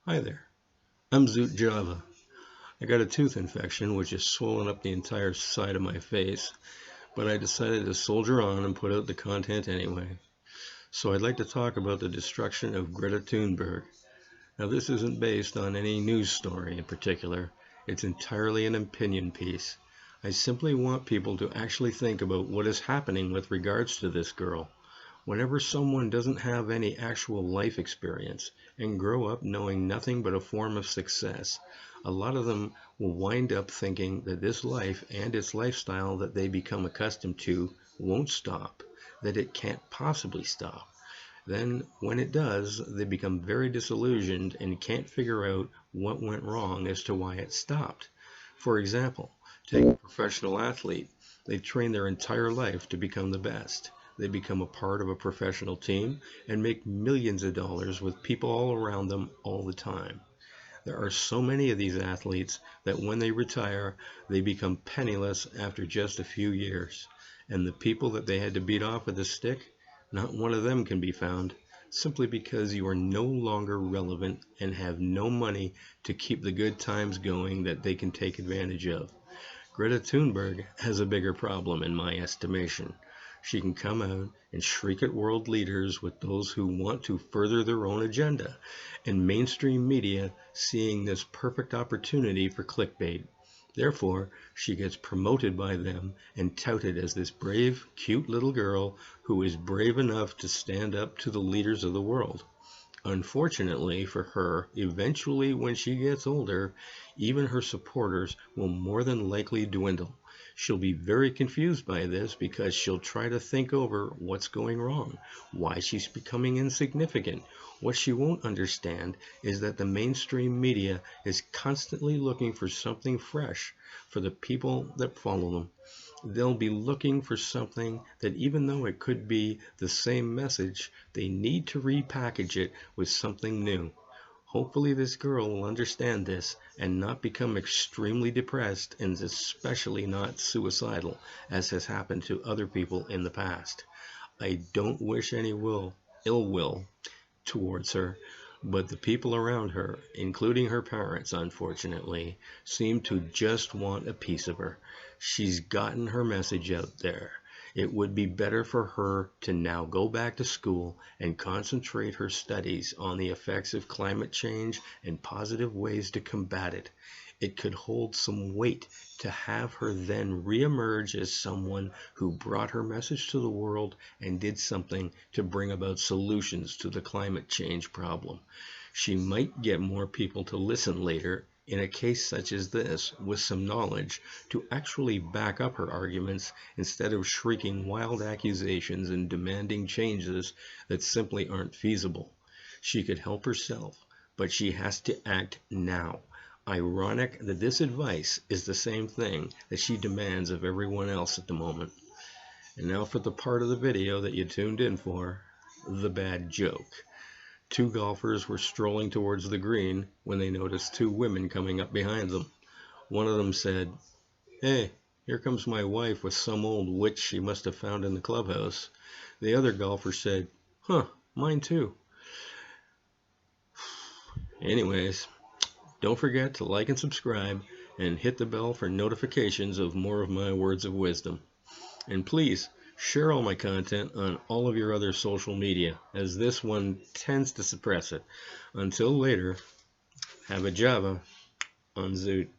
Hi there, I'm Zoot Java. I got a tooth infection which has swollen up the entire side of my face, but I decided to soldier on and put out the content anyway. So I'd like to talk about the destruction of Greta Thunberg. Now this isn't based on any news story in particular, it's entirely an opinion piece. I simply want people to actually think about what is happening with regards to this girl. Whenever someone doesn't have any actual life experience and grow up knowing nothing but a form of success, a lot of them will wind up thinking that this life and its lifestyle that they become accustomed to won't stop, that it can't possibly stop. Then, when it does, they become very disillusioned and can't figure out what went wrong as to why it stopped. For example, take a professional athlete. They've trained their entire life to become the best. They become a part of a professional team and make millions of dollars with people all around them all the time. There are so many of these athletes that when they retire, they become penniless after just a few years. And the people that they had to beat off with a stick, not one of them can be found, simply because you are no longer relevant and have no money to keep the good times going that they can take advantage of. Greta Thunberg has a bigger problem in my estimation. She can come out and shriek at world leaders with those who want to further their own agenda, and mainstream media seeing this perfect opportunity for clickbait. Therefore, she gets promoted by them and touted as this brave, cute little girl who is brave enough to stand up to the leaders of the world. Unfortunately for her, eventually when she gets older, even her supporters will more than likely dwindle. She'll be very confused by this because she'll try to think over what's going wrong, why she's becoming insignificant. What she won't understand is that the mainstream media is constantly looking for something fresh for the people that follow them. They'll be looking for something that, even though it could be the same message, they need to repackage it with something new. Hopefully this girl will understand this and not become extremely depressed, and especially not suicidal, as has happened to other people in the past. I don't wish any ill will towards her, but the people around her, including her parents unfortunately, seem to just want a piece of her. She's gotten her message out there. It would be better for her to now go back to school and concentrate her studies on the effects of climate change and positive ways to combat it. It could hold some weight to have her then reemerge as someone who brought her message to the world and did something to bring about solutions to the climate change problem. She might get more people to listen later in a case such as this with some knowledge to actually back up her arguments instead of shrieking wild accusations and demanding changes that simply aren't feasible. She could help herself, but she has to act now. Ironic that this advice is the same thing that she demands of everyone else at the moment. And now for the part of the video that you tuned in for, the bad joke. Two golfers were strolling towards the green when they noticed two women coming up behind them. One of them said, "Hey, here comes my wife with some old witch she must have found in the clubhouse." The other golfer said, "Huh, mine too." Anyways, don't forget to like and subscribe and hit the bell for notifications of more of my words of wisdom. And please share all my content on all of your other social media, as this one tends to suppress it. Until later, have a Java on Zoot.